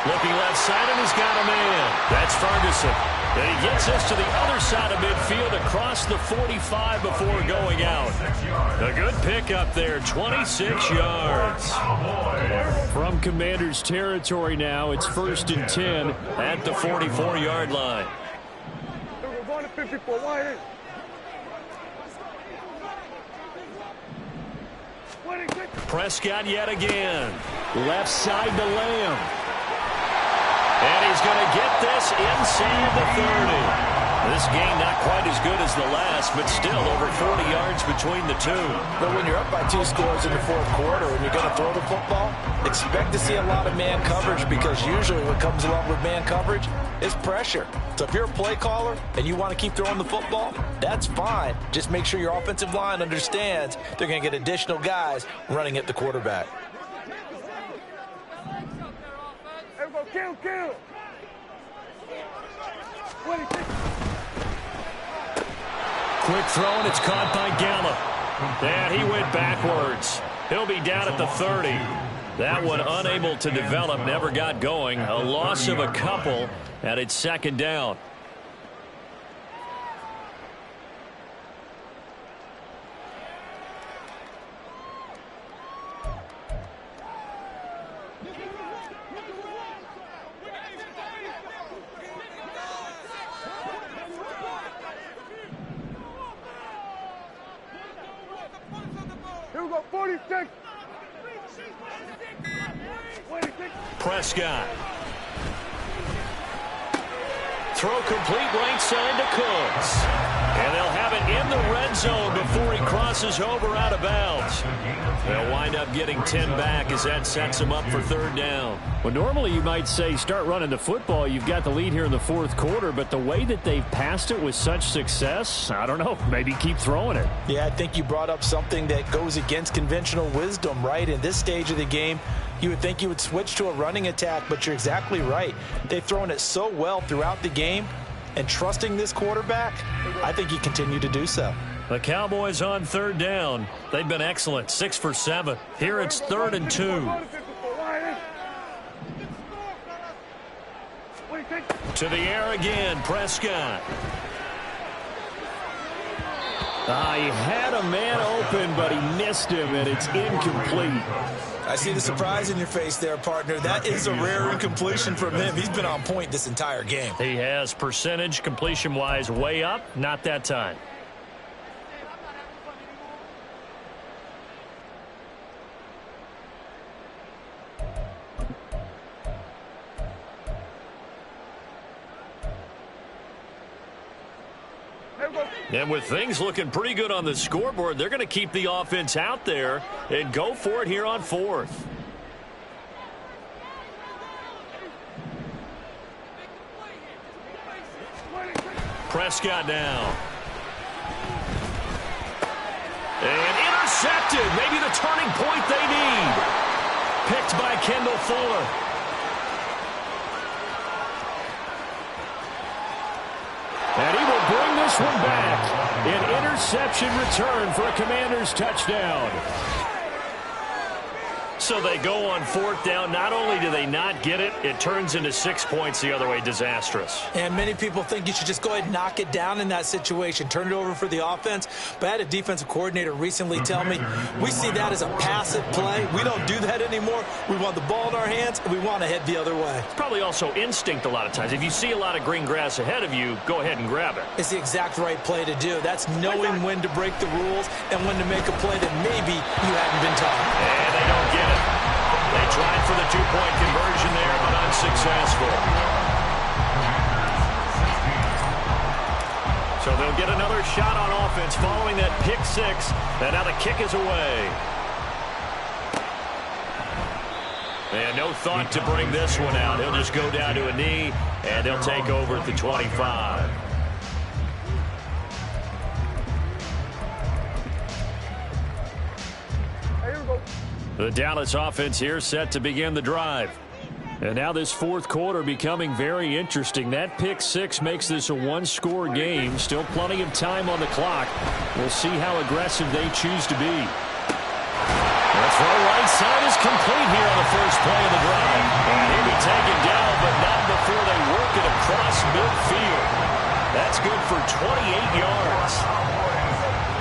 Looking left side, and he's got a man. That's Ferguson. And he gets us to the other side of midfield across the 45 before going out. A good pickup there, 26 yards. From Commander's territory now, it's 1st and 10 at the 44-yard line. We're going to 54. Wide in. Prescott yet again. Left side to Lamb. And he's going to get this inside the 30. This game not quite as good as the last, but still over 40 yards between the two. But when you're up by 2 scores in the 4th quarter and you're going to throw the football, expect to see a lot of man coverage because usually what comes along with man coverage is pressure. So if you're a play caller and you want to keep throwing the football, that's fine. Just make sure your offensive line understands they're going to get additional guys running at the quarterback. Kill. Quick throw, and it's caught by Gallup. And he went backwards. He'll be down at the 30. That one unable to develop, never got going. A loss of a couple, and it's 2nd down. Here we go, 46. Prescott. Throw complete right side to Cooks. And they'll have it in the red zone before he crosses over out of bounds. They'll wind up getting 10 back as that sets them up for third down. Well, normally you might say start running the football. You've got the lead here in the fourth quarter, but the way that they've passed it with such success, I don't know, maybe keep throwing it. Yeah, I think you brought up something that goes against conventional wisdom, right? In this stage of the game, you would think you would switch to a running attack, but you're exactly right. They've thrown it so well throughout the game, and trusting this quarterback, I think you continue to do so. The Cowboys on third down. They've been excellent, 6 for 7. Here it's 3rd and 2. To the air again, Prescott. He had a man open, but he missed him, and it's incomplete. I see the surprise in your face there, partner. That is a rare incompletion from him. He's been on point this entire game. He has percentage completion-wise way up, not that time. And with things looking pretty good on the scoreboard, they're going to keep the offense out there and go for it here on 4th. Prescott now. And intercepted. Maybe the turning point they need. Picked by Kendall Fuller. And he will bring this one back. An interception return for a Commanders touchdown. So they go on 4th down. Not only do they not get it, it turns into 6 points the other way. Disastrous. And many people think you should just go ahead and knock it down in that situation. Turn it over for the offense. But I had a defensive coordinator recently tell me, we see that as a passive play. We don't do that anymore. We want the ball in our hands, and we want to head the other way. It's probably also instinct a lot of times. If you see a lot of green grass ahead of you, go ahead and grab it. It's the exact right play to do. That's knowing when to break the rules and when to make a play that maybe you hadn't been taught. And they don't get it. They tried for the 2-point conversion there, but unsuccessful. So they'll get another shot on offense following that pick 6, and now the kick is away. And no thought to bring this one out. He'll just go down to a knee, and they'll take over at the 25. The Dallas offense here set to begin the drive. And now this fourth quarter becoming very interesting. That pick 6 makes this a one-score game. Still plenty of time on the clock. We'll see how aggressive they choose to be. The throw right side is complete here on the first play of the drive. And he'll be taken down, but not before they work it across midfield. That's good for 28 yards.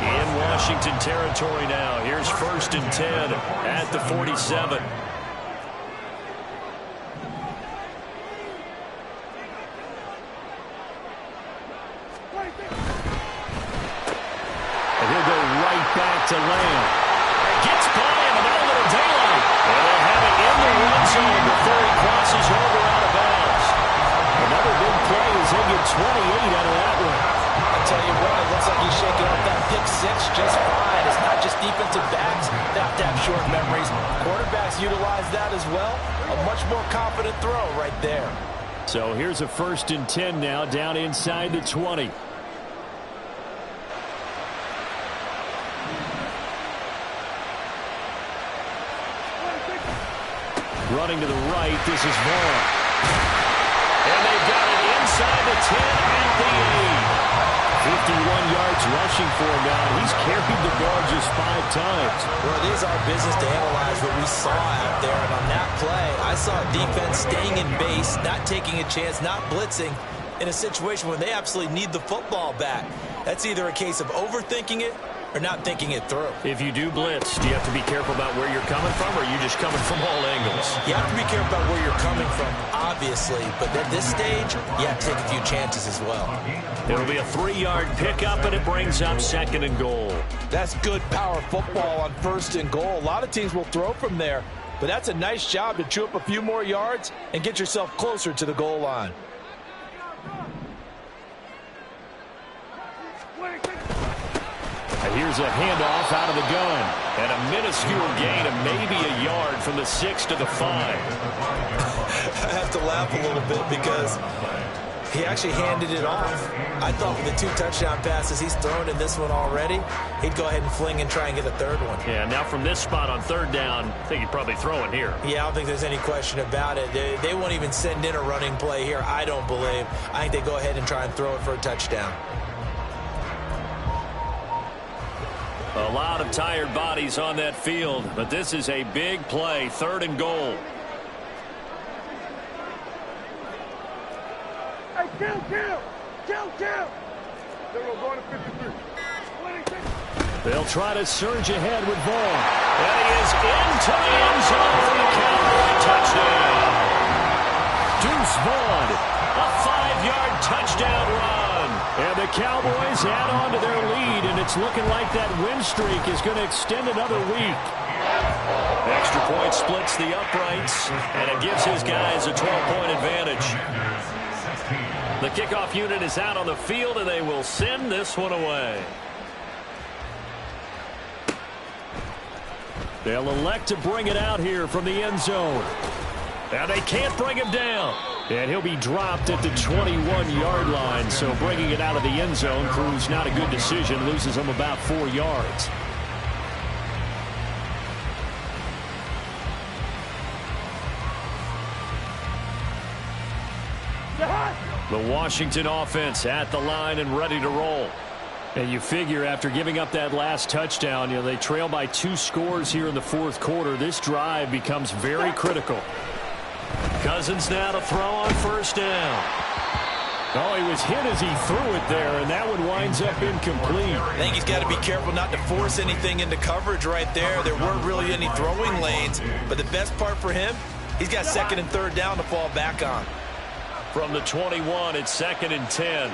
In Washington territory now. Here's 1st and 10 at the 47. And he'll go right back to Lamb. Gets by him, and now a little daylight. And they'll have it in the red zone before he crosses over out of bounds. Another big play as they get 28 out of that one. I tell you what, it looks like he's shaking up that pick 6 just fine. It's not just defensive backs that have to have short memories. Quarterbacks utilize that as well. A much more confident throw right there. So here's a 1st and 10 now down inside the 20. Running to the right, this is Vaughn. And they've got it inside the 10 at the 8. 51 yards rushing for him now. He's carried the ball just 5 times. Well, it is our business to analyze what we saw out there. And on that play, I saw defense staying in base, not taking a chance, not blitzing in a situation where they absolutely need the football back. That's either a case of overthinking it or not thinking it through. If you do blitz, do you have to be careful about where you're coming from, or are you just coming from all angles? You have to be careful about where you're coming from, obviously. But at this stage, you have to take a few chances as well. It'll be a 3-yard pickup, and it brings up 2nd and goal. That's good power football on 1st and goal. A lot of teams will throw from there, but that's a nice job to chew up a few more yards and get yourself closer to the goal line. Here's a handoff out of the gun. And a minuscule gain of maybe a yard from the 6 to the 5. I have to laugh a little bit because he actually handed it off. I thought with the 2 touchdown passes he's thrown in this one already, he'd go ahead and fling and try and get a third one. Yeah, now from this spot on 3rd down, I think he'd probably throw it here. Yeah, I don't think there's any question about it. They won't even send in a running play here, I don't believe. I think they go ahead and try and throw it for a touchdown. A lot of tired bodies on that field, but this is a big play, 3rd and goal. Hey, kill. They're going to 53. They'll try to surge ahead with Vaughn. And he is into the end zone for the Cowboy touchdown. Deuce Vaughn, a 5-yard touchdown run. And the Cowboys add on to their lead, and it's looking like that win streak is going to extend another week. Extra point splits the uprights, and it gives his guys a 12-point advantage. The kickoff unit is out on the field, and they will send this one away. They'll elect to bring it out here from the end zone. Now they can't bring him down. And he'll be dropped at the 21-yard line. So bringing it out of the end zone proves not a good decision. Loses him about 4 yards. The Washington offense at the line and ready to roll. And you figure after giving up that last touchdown, they trail by 2 scores here in the 4th quarter. This drive becomes very critical. Cousins now to throw on 1st down. Oh, he was hit as he threw it there, and that one winds up incomplete. I think he's got to be careful not to force anything into coverage right there. There weren't really any throwing lanes, but the best part for him, he's got 2nd and 3rd down to fall back on. From the 21, it's 2nd and 10.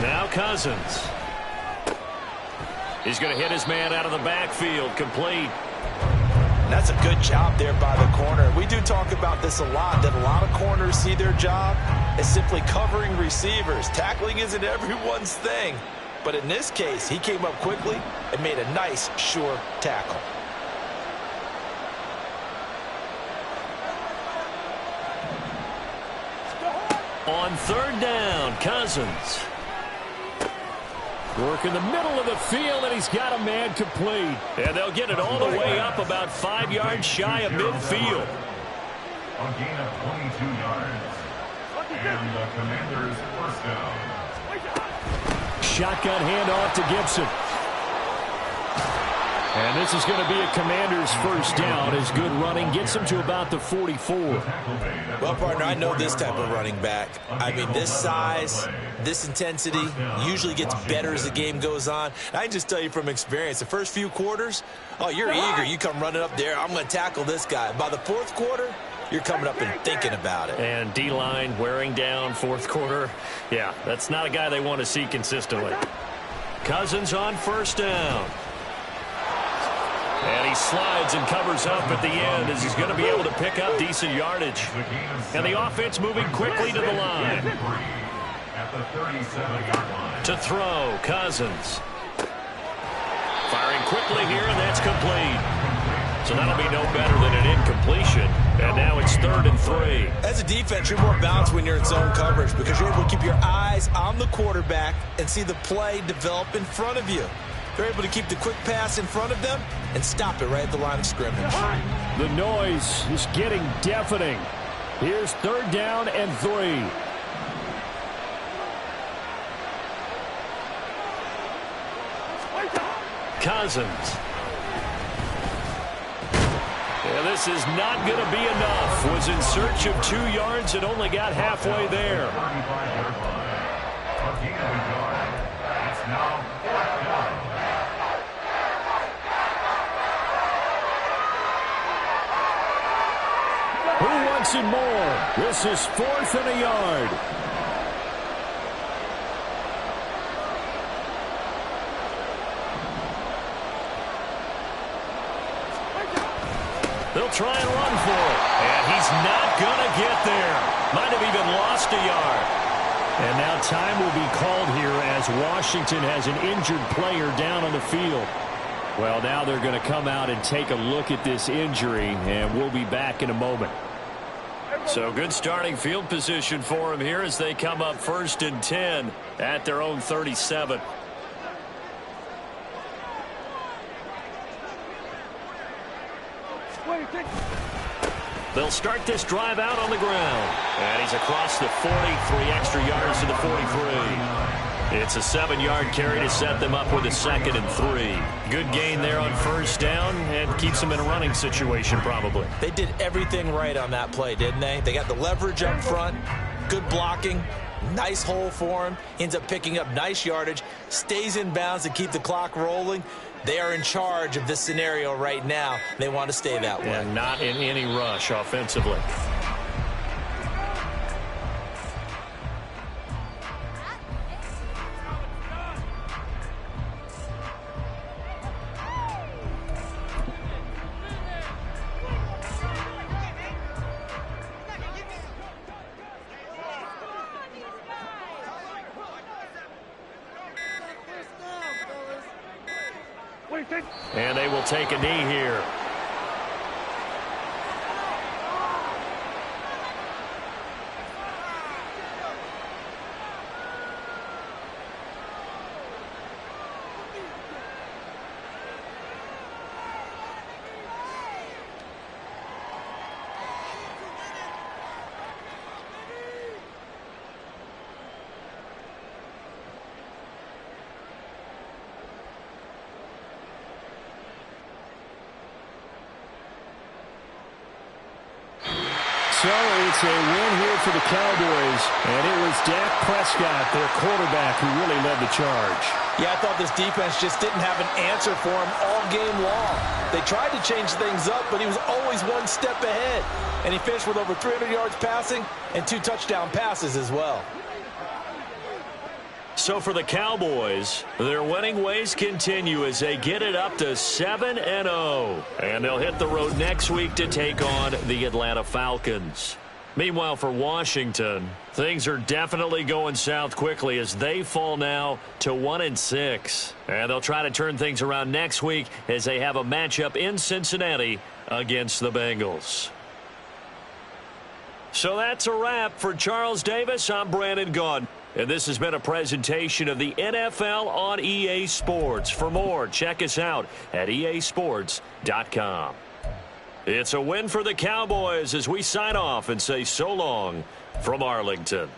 Now Cousins. He's going to hit his man out of the backfield, complete. That's a good job there by the corner. We do talk about this a lot, that a lot of corners see their job as simply covering receivers. Tackling isn't everyone's thing. But in this case, he came up quickly and made a nice, sure tackle. On 3rd down, Cousins. Work in the middle of the field, and he's got a man complete. And they'll get it all the way up about 5 yards shy of midfield. A gain of 22 yards. And the Commanders' 1st down. Shotgun handoff to Gibson. And this is going to be a Commander's 1st down as good running gets him to about the 44. Well, partner, I know this type of running back. I mean, this size, this intensity usually gets better as the game goes on. And I can just tell you from experience, the first few quarters, oh, you're eager. You come running up there, I'm going to tackle this guy. By the 4th quarter, you're coming up and thinking about it. And D-line wearing down 4th quarter. Yeah, that's not a guy they want to see consistently. Cousins on 1st down. And he slides and covers up at the end as he's going to be able to pick up decent yardage. And the offense moving quickly to the line. To throw, Cousins. Firing quickly here, and that's complete. So that'll be no better than an incompletion. And now it's 3rd and 3. As a defense, you're more balanced when you're in zone coverage because you're able to keep your eyes on the quarterback and see the play develop in front of you. They're able to keep the quick pass in front of them and stop it right at the line of scrimmage. The noise is getting deafening. Here's 3rd down and 3. Cousins. Yeah, this is not going to be enough. Was in search of 2 yards and only got halfway there. It's now 4th down. Who wants it more? This is 4th and a yard. They'll try and run for it. And he's not going to get there. Might have even lost a yard. And now time will be called here as Washington has an injured player down on the field. Well, now they're going to come out and take a look at this injury, and we'll be back in a moment. So good starting field position for them here as they come up 1st and 10 at their own 37. They'll start this drive out on the ground. And he's across the 40, 3 extra yards to the 43. It's a 7-yard carry to set them up with a 2nd and 3. Good gain there on 1st down and keeps them in a running situation probably. They did everything right on that play, didn't they? They got the leverage up front, good blocking, nice hole for him, ends up picking up nice yardage, stays in bounds to keep the clock rolling. They are in charge of this scenario right now. They want to stay that way. And not in any rush offensively. And they will take a knee here. So it's a win here for the Cowboys, and it was Dak Prescott, their quarterback, who really led the charge. Yeah, I thought this defense just didn't have an answer for him all game long. They tried to change things up, but he was always one step ahead. And he finished with over 300 yards passing and 2 touchdown passes as well. So for the Cowboys, their winning ways continue as they get it up to 7-0. And they'll hit the road next week to take on the Atlanta Falcons. Meanwhile, for Washington, things are definitely going south quickly as they fall now to 1-6. And they'll try to turn things around next week as they have a matchup in Cincinnati against the Bengals. So that's a wrap. For Charles Davis, I'm Brandon Gaudin. And this has been a presentation of the NFL on EA Sports. For more, check us out at easports.com. It's a win for the Cowboys as we sign off and say so long from Arlington.